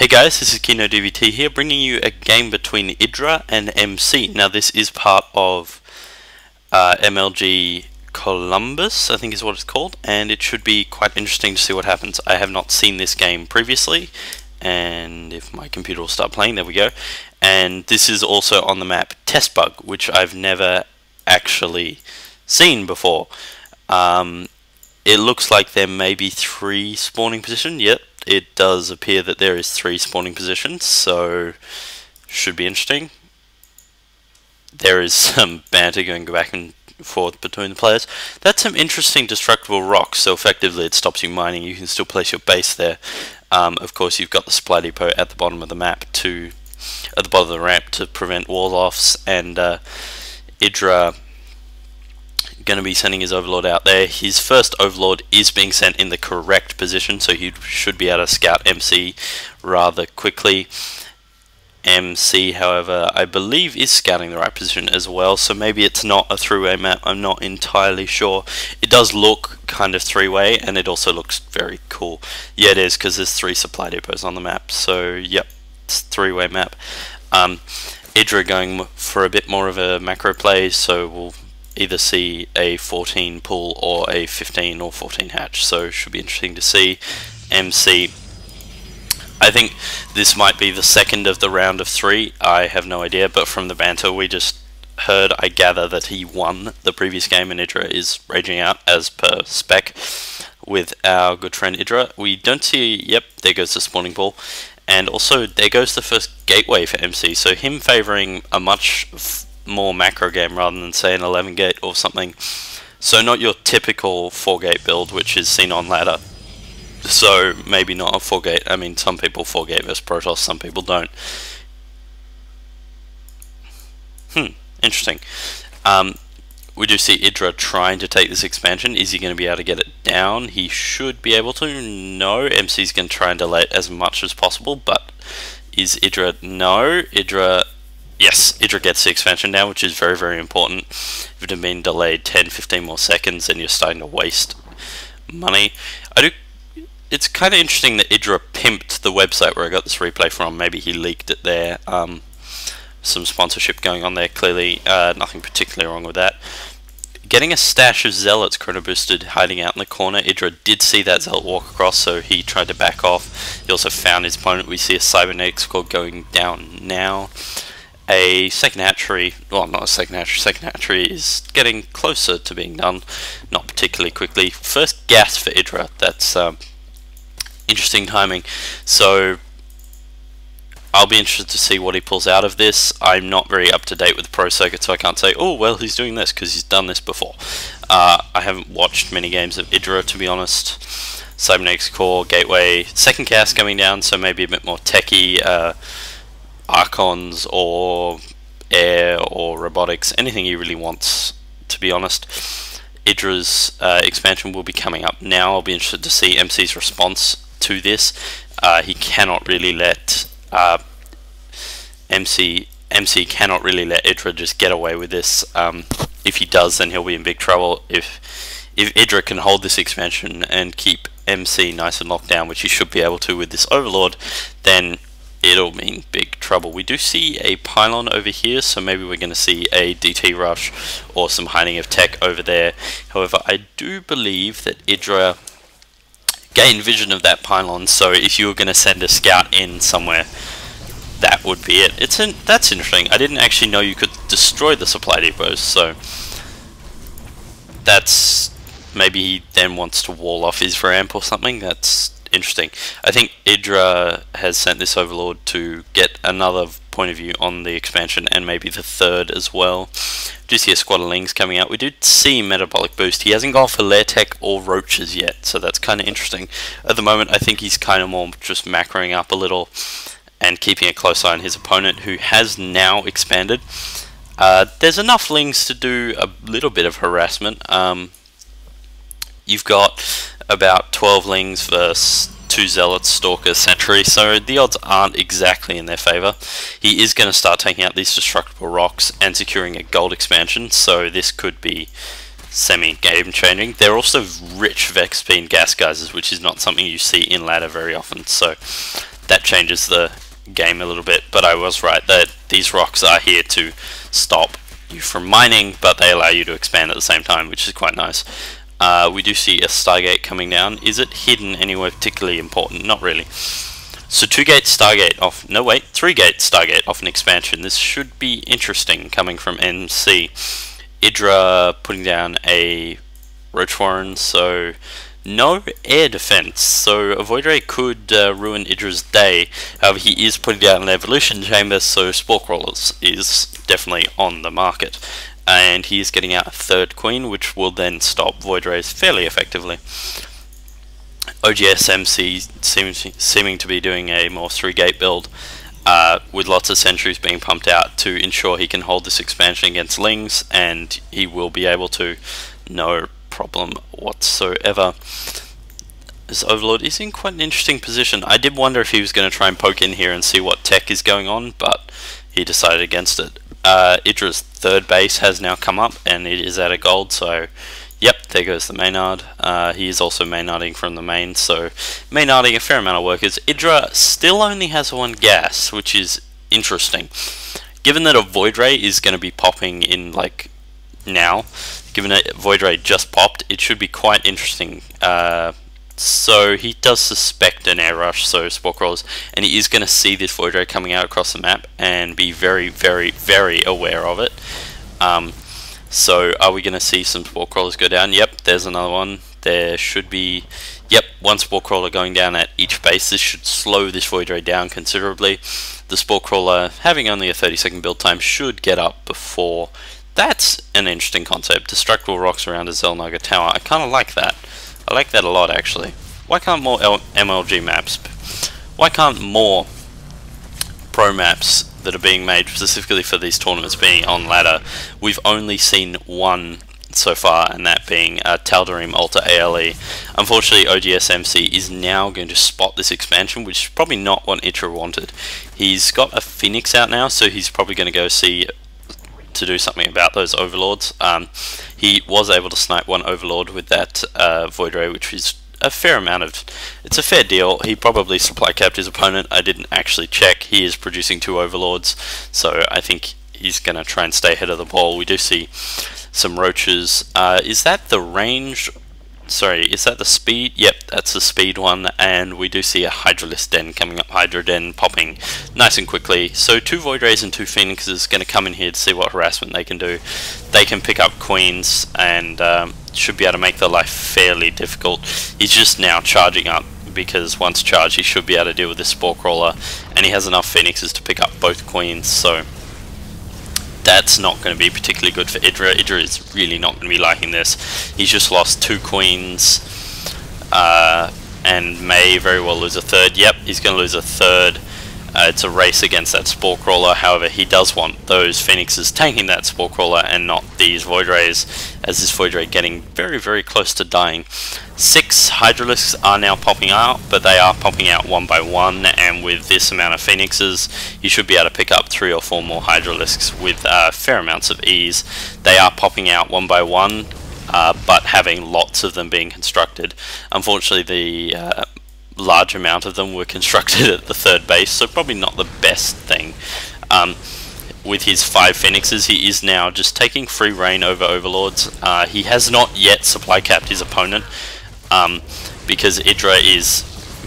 Hey guys, this is Kino DVT here, bringing you a game between EGidrA and MC. Now this is part of MLG Columbus, I think is what it's called, and it should be quite interesting to see what happens. I have not seen this game previously, and if my computer will start playing, there we go. And this is also on the map Test Bug, which I've never actually seen before. It looks like there may be 3 spawning positions. Yep, it does appear that there is 3 spawning positions, so should be interesting. There is some banter going back and forth between the players. That's some interesting destructible rocks, so effectively it stops you mining. You can still place your base there. Of course, you've got the supply depot at the bottom of the map at the bottom of the ramp to prevent wall offs, and EGidrA going to be sending his overlord out there. His first overlord is being sent in the correct position, so he should be able to scout MC rather quickly. MC, however, I believe is scouting the right position as well, so maybe it's not a three-way map. I'm not entirely sure. It does look kind of three-way, and it also looks very cool. Yeah, it is, because there's 3 supply depots on the map, so yep, it's a three-way map. EGidrA going for a bit more of a macro play, so we'll either see a 14 pull or a 15 or 14 hatch, so should be interesting to see. MC, I think this might be the second of the round of 3, I have no idea, but from the banter we just heard, I gather that he won the previous game and EGidrA is raging out as per spec with our good friend EGidrA. We don't see, yep, there goes the spawning ball, and also there goes the first gateway for MC, so him favouring a much more macro game rather than say an 11 gate or something, so not your typical 4 gate build which is seen on ladder. So maybe not a 4 gate, I mean some people 4 gate versus Protoss, some people don't. Interesting. We do see EGidrA trying to take this expansion. Is he going to be able to get it down? He should be able to. No, MC's going to try and delay it as much as possible, but is EGidrA? No, EGidrA. Yes, EGidrA gets the expansion now, which is very, very important. If it had been delayed 10-15 more seconds, then you're starting to waste money. It's kind of interesting that EGidrA pimped the website where I got this replay from. Maybe he leaked it there. Some sponsorship going on there, clearly. Nothing particularly wrong with that. Getting a stash of Zealots chrono boosted hiding out in the corner. EGidrA did see that Zealot walk across, so he tried to back off. He also found his opponent. We see a Cybernetic squad going down now. A second hatchery, well, not a second hatchery is getting closer to being done, not particularly quickly. First gas for EGidrA, that's interesting timing, so I'll be interested to see what he pulls out of this. I'm not very up to date with the pro circuit, so I can't say, oh well, he's doing this, because he's done this before. I haven't watched many games of EGidrA, to be honest. Cybernetics core, gateway, second cast coming down, so maybe a bit more techie. Archons or air or robotics, anything he really wants, to be honest. EGidRA's expansion will be coming up now. I'll be interested to see MC's response to this. He cannot really let MC cannot really let EGidrA just get away with this. If he does, then he'll be in big trouble. If EGidrA can hold this expansion and keep MC nice and locked down, which he should be able to with this overlord, then it'll mean big trouble. We do see a pylon over here, so maybe we're going to see a DT rush or some hiding of tech over there. However, I do believe that EGidrA gained vision of that pylon, so if you were going to send a scout in somewhere, that would be it. That's interesting. I didn't actually know you could destroy the supply depots, so that's maybe he then wants to wall off his ramp or something. That's interesting. I think EGidrA has sent this overlord to get another point of view on the expansion, and maybe the third as well. Do see a squad of Lings coming out. We do see metabolic boost. He hasn't gone for lair tech or roaches yet, so that's kind of interesting. At the moment, I think he's kind of more just macroing up a little and keeping a close eye on his opponent, who has now expanded. There's enough Lings to do a little bit of harassment. You've got about 12 Lings versus 2 Zealots, Stalker, Sentry, so the odds aren't exactly in their favour. He is going to start taking out these destructible rocks and securing a gold expansion, so this could be semi-game changing. They're also rich Vex Speed gas geysers, which is not something you see in ladder very often, so that changes the game a little bit. But I was right that these rocks are here to stop you from mining, but they allow you to expand at the same time, which is quite nice. We do see a Stargate coming down. Is it hidden anywhere particularly important? Not really. So 2-gate Stargate off, no wait, 3-gate Stargate off an expansion. This should be interesting coming from MC. EGidrA putting down a Roach Warren, so no air defense. So a Void Ray could ruin EGidrA's day. However, he is putting down an Evolution Chamber, so Spore Crawlers is definitely on the market. And he is getting out a 3rd Queen, which will then stop Void Rays fairly effectively. oGsMC seeming to be doing a more 3-gate build, with lots of sentries being pumped out to ensure he can hold this expansion against Lings, and he will be able to, no problem whatsoever. This Overlord is in quite an interesting position. I did wonder if he was going to try and poke in here and see what tech is going on, but he decided against it. EGidrA's 3rd base has now come up, and it is out of gold, so yep, there goes the Maynard. He is also Maynarding from the main, so Maynarding a fair amount of workers. EGidrA still only has 1 gas, which is interesting. Given that a Void Ray is going to be popping in, like, now, given that Void Ray just popped, it should be quite interesting. So he does suspect an air rush, so Spore Crawlers, and he is going to see this Void Ray coming out across the map and be very, very, very aware of it. So are we going to see some Spore Crawlers go down? Yep, there's another one. There should be, yep, 1 Spore Crawler going down at each base. This should slow this Void Ray down considerably. The Spore Crawler, having only a 30-second build time, should get up before. That's an interesting concept. Destructible rocks around a Xel'Naga tower. I kind of like that. I like that a lot, actually. Why can't more MLG maps? Why can't more pro maps that are being made specifically for these tournaments being on ladder? We've only seen 1 so far, and that being Tal'Darim Alter ALE. Unfortunately, oGsMC is now going to spot this expansion, which is probably not what EGidrA wanted. He's got a Phoenix out now, so he's probably going to go see to do something about those Overlords. He was able to snipe 1 Overlord with that Void Ray, which is a fair amount of, it's a fair deal. He probably supply capped his opponent. I didn't actually check. He is producing 2 Overlords, so I think he's going to try and stay ahead of the ball. We do see some roaches. Is that the range? Sorry, is that the speed? Yep, that's the speed one, and we do see a Hydralisk Den coming up, Hydra Den popping nice and quickly. So 2 Void Rays and 2 Phoenixes going to come in here to see what harassment they can do. They can pick up Queens and should be able to make their life fairly difficult. He's just now charging up, because once charged he should be able to deal with this Spore Crawler, and he has enough Phoenixes to pick up both Queens, so that's not going to be particularly good for EGidrA. EGidrA is really not going to be liking this. He's just lost 2 Queens, and may very well lose a 3rd. Yep, he's going to lose a 3rd. It's a race against that Spore Crawler. However, he does want those Phoenixes tanking that Spore Crawler and not these Void Rays, as this Void Ray getting very, very close to dying. 6 Hydralisks are now popping out, but they are popping out 1 by 1, and with this amount of Phoenixes, you should be able to pick up 3 or 4 more Hydralisks with fair amounts of ease. They are popping out 1 by 1, but having lots of them being constructed. Unfortunately, the large amount of them were constructed at the 3rd base, so probably not the best thing. With his 5 Phoenixes, he is now just taking free reign over Overlords. He has not yet supply capped his opponent, because EGidrA is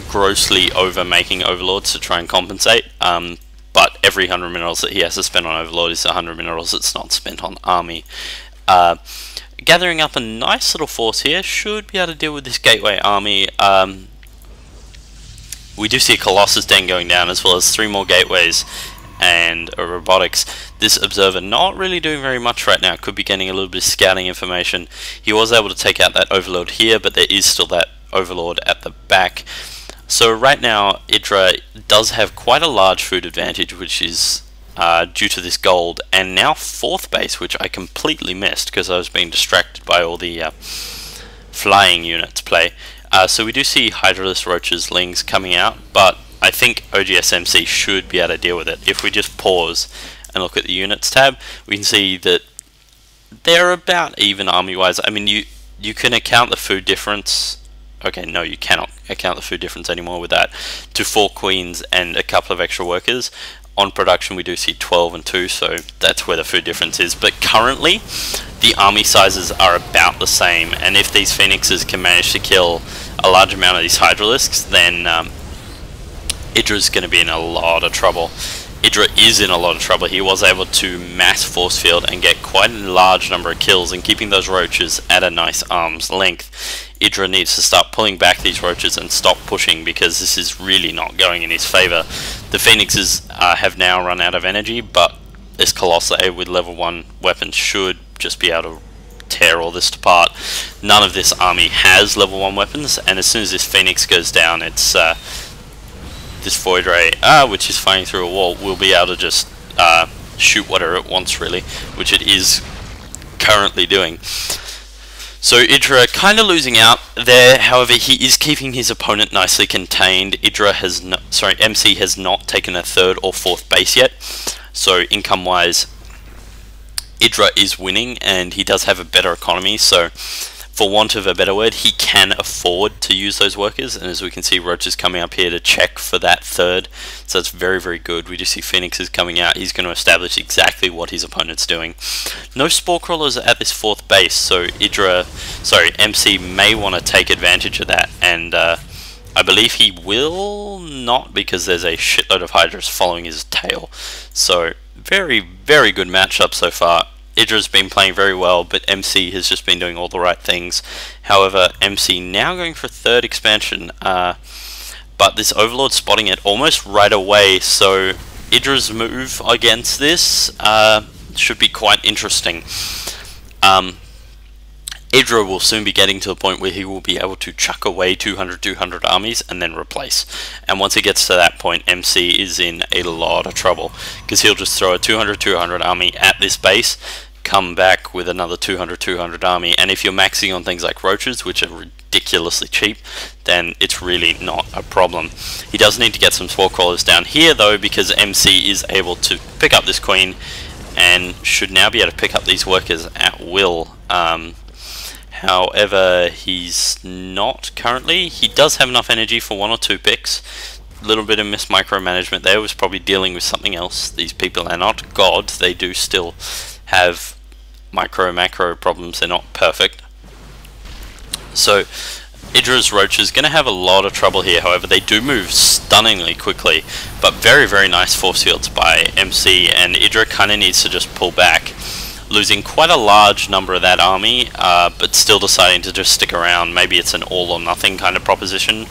grossly over making Overlords to try and compensate, but every 100 minerals that he has to spend on Overlord is 100 minerals that's not spent on Army. Gathering up a nice little force here, should be able to deal with this Gateway Army. We do see a Colossus Den going down, as well as 3 more Gateways and a Robotics. This Observer not really doing very much right now. Could be getting a little bit of scouting information. He was able to take out that Overlord here, but there is still that Overlord at the back. So right now, EGidrA does have quite a large food advantage, which is due to this gold, and now 4th base, which I completely missed because I was being distracted by all the flying units play. So we do see Hydralisk, Roaches, Lings coming out, but I think oGsMC should be able to deal with it. If we just pause and look at the units tab, we can see that they're about even army-wise. I mean, you can account the food difference okay, no, you cannot account the food difference anymore with that, to 4 queens and a couple of extra workers. On production we do see 12 and 2, so that's where the food difference is. But currently the army sizes are about the same, and if these phoenixes can manage to kill a large amount of these hydralisks, then EGidrA's going to be in a lot of trouble. EGidrA is in a lot of trouble. He was able to mass force field and get quite a large number of kills, and keeping those roaches at a nice arm's length. EGidrA needs to start pulling back these roaches and stop pushing, because this is really not going in his favor. The phoenixes have now run out of energy, but this Colossi with level 1 weapons should just be able to tear all this apart. None of this army has level 1 weapons, and as soon as this phoenix goes down, it's this Void Ray, which is firing through a wall, will be able to just shoot whatever it wants, really, which it is currently doing. So EGidrA kind of losing out there. However, he is keeping his opponent nicely contained. EGidrA has MC has not taken a 3rd or 4th base yet, so income wise EGidrA is winning, and he does have a better economy, so for want of a better word, he can afford to use those workers. And as we can see, Roach is coming up here to check for that 3rd, so it's very, very good. We do see Phoenixes coming out. He's going to establish exactly what his opponent's doing. No Spore Crawlers at this 4th base, so MC may want to take advantage of that, and I believe he will not, because there's a shitload of Hydras following his tail. So very, very good matchup so far. EGidrA's been playing very well, but MC has just been doing all the right things. However, MC now going for 3rd expansion, but this Overlord spotting it almost right away, so EGidrA's move against this should be quite interesting. EGidrA will soon be getting to the point where he will be able to chuck away 200 armies and then replace. And once he gets to that point, MC is in a lot of trouble, because he'll just throw a 200 army at this base, come back with another 200 army, and if you're maxing on things like roaches, which are ridiculously cheap, then it's really not a problem. He does need to get some Spore Crawlers down here though, because MC is able to pick up this queen and should now be able to pick up these workers at will. However, he's not currently. He does have enough energy for 1 or 2 picks. A little bit of micromanagement there, was probably dealing with something else. These people are not God. They do still have macro problems. They're not perfect. So EGidrA's Roach is going to have a lot of trouble here. However, they do move stunningly quickly, but very, very nice force fields by MC, and EGidrA kind of needs to just pull back, losing quite a large number of that army, but still deciding to just stick around. Maybe it's an all or nothing kind of proposition,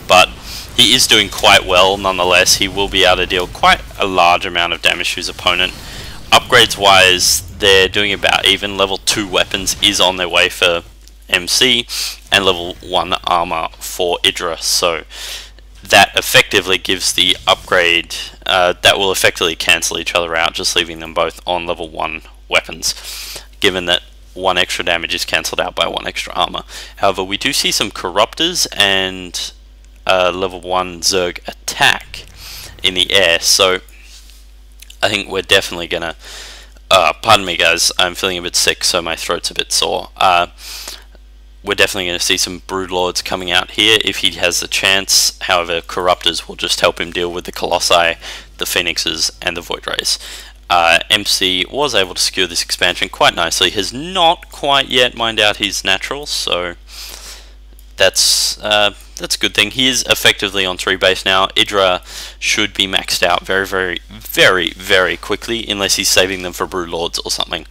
but he is doing quite well nonetheless. He will be able to deal quite a large amount of damage to his opponent. Upgrades wise, they're doing about even. Level 2 weapons is on their way for MC, and level 1 armor for EGidrA, so that effectively gives the upgrade, that will effectively cancel each other out, just leaving them both on level 1 weapons, given that 1 extra damage is cancelled out by 1 extra armor. However, we do see some Corruptors and level 1 Zerg attack in the air, so I think we're definitely gonna pardon me guys, I'm feeling a bit sick, so my throat's a bit sore. We're definitely going to see some Broodlords coming out here if he has the chance. However, Corruptors will just help him deal with the Colossi, the Phoenixes, and the Void Rays. MC was able to secure this expansion quite nicely. Has not quite yet mined out his naturals, so that's a good thing. He is effectively on 3 base now. EGidrA should be maxed out very quickly, unless he's saving them for Broodlords or something.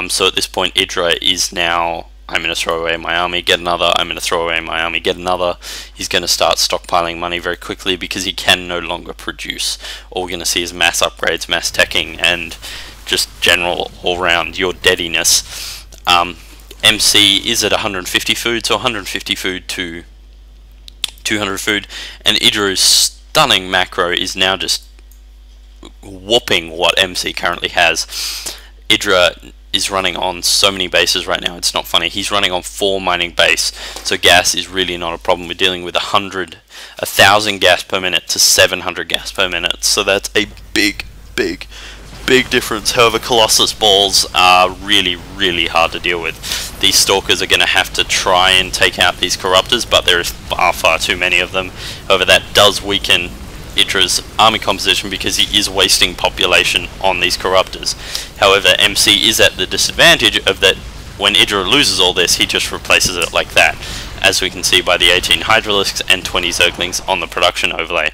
So at this point, EGidrA is now, I'm going to throw away my army, get another, I'm going to throw away my army, get another. He's going to start stockpiling money very quickly because he can no longer produce. All we're going to see is mass upgrades, mass teching, and just general all-round your deadiness. MC is at 150 food, so 150 food to 200 food, and EGidrA's stunning macro is now just whooping what MC currently has. EGidrA is running on so many bases right now, it's not funny. He's running on 4 mining base, so gas is really not a problem. We're dealing with 1,000 gas per minute to 700 gas per minute, so that's a big big difference. However, Colossus balls are really, really hard to deal with. These Stalkers are going to have to try and take out these Corruptors, but there are far too many of them. However, that does weaken EGidrA's army composition because he is wasting population on these Corruptors. However, MC is at the disadvantage of that when EGidrA loses all this, he just replaces it like that, as we can see by the 18 Hydralisks and 20 Zerglings on the production overlay,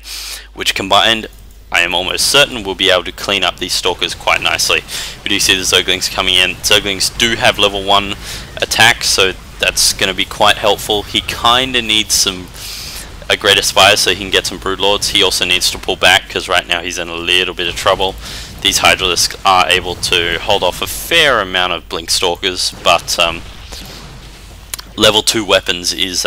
which combined, I am almost certain, will be able to clean up these Stalkers quite nicely. We do see the Zerglings coming in. Zerglings do have level 1 attack, so that's going to be quite helpful. He kind of needs a Greater Spire so he can get some Broodlords. He also needs to pull back because right now he's in a little bit of trouble. These Hydralisks are able to hold off a fair amount of Blink Stalkers, but level 2 weapons is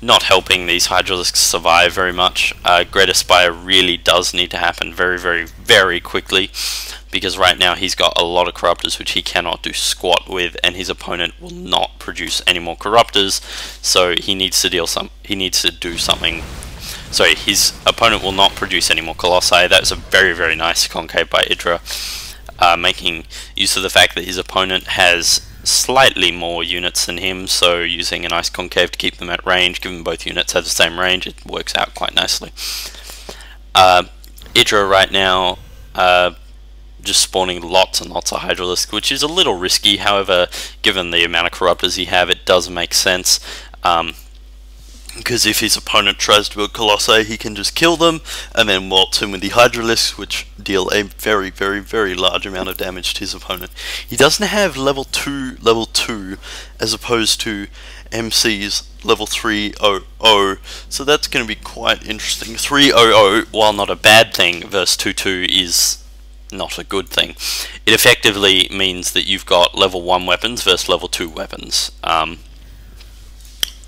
not helping these Hydralisks survive very much. Greater Spire really does need to happen very, very, very quickly, because right now he's got a lot of Corruptors which he cannot do squat with, and his opponent will not produce any more Corruptors, so he needs to do something. Sorry, his opponent will not produce any more Colossi. That's a very, very nice concave by EGidrA, making use of the fact that his opponent has slightly more units than him, so using a nice concave to keep them at range, given both units have the same range, it works out quite nicely. EGidrA right now just spawning lots and lots of Hydralisks, which is a little risky. However, given the amount of Corruptors he have, it does make sense, because if his opponent tries to build Colossi, he can just kill them and then waltz in with the Hydralisks, which deal a very, very, very large amount of damage to his opponent. He doesn't have level 2 as opposed to MC's level 300, so that's going to be quite interesting. 300, while not a bad thing, versus 22 is not a good thing. It effectively means that you've got level 1 weapons versus level 2 weapons.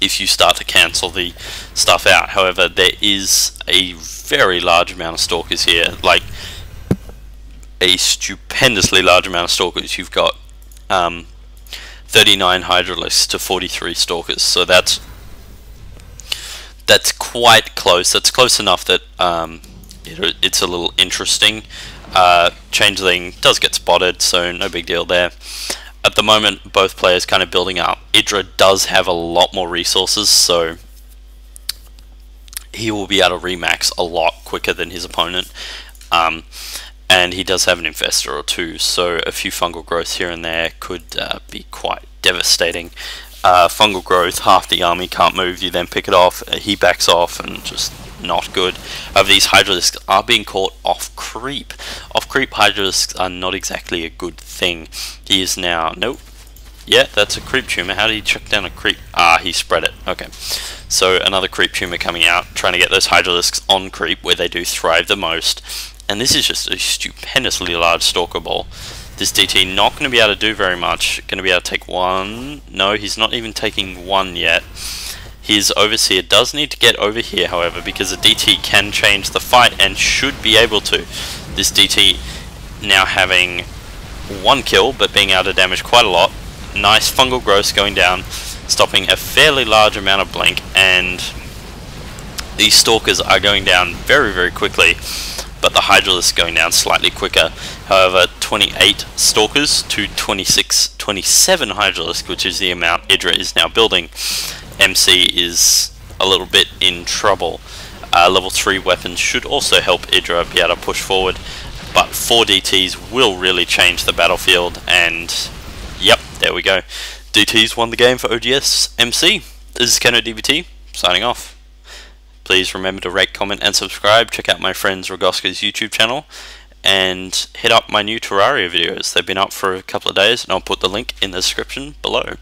If you start to cancel the stuff out. However, there is a very large amount of Stalkers here, like a stupendously large amount of Stalkers. You've got 39 Hydralisks to 43 Stalkers, so that's quite close. That's close enough that it's a little interesting. Changeling does get spotted, so no big deal there. At the moment, both players kind of building up. EGidrA does have a lot more resources, so he will be able to remax a lot quicker than his opponent. And he does have an Infestor or two, so a few fungal growths here and there could be quite devastating. Fungal growth, half the army can't move, you then pick it off, he backs off, and just not good. These Hydralisks are being caught off creep. Off creep Hydralisks are not exactly a good thing. He is now, nope, yeah, that's a creep tumor. How did he chuck down a creep? He spread it. Okay, so another creep tumor coming out, trying to get those Hydralisks on creep where they do thrive the most. And this is just a stupendously large Stalker ball. This DT not going to be able to do very much. Going to be able to take one. No, he's not even taking one yet. His Overseer does need to get over here, however, because the DT can change the fight and should be able to. This DT now having one kill, but being able to damage quite a lot. Nice fungal growth going down, stopping a fairly large amount of blink, and these Stalkers are going down very, very quickly, but the Hydralisk going down slightly quicker. However, 28 Stalkers to 27 Hydralisk, which is the amount EGidrA is now building. MC is a little bit in trouble. Level 3 weapons should also help EGidrA be able to push forward, but 4 DTs will really change the battlefield, and yep, there we go. DTs won the game for oGsMC. This is Keno DBT, signing off. Please remember to rate, comment, and subscribe. Check out my friend Rogoska's YouTube channel, and hit up my new Terraria videos. They've been up for a couple of days, and I'll put the link in the description below.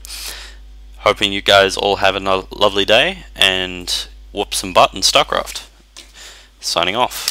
Hoping you guys all have a lovely day, and whoop some butt in StarCraft. Signing off.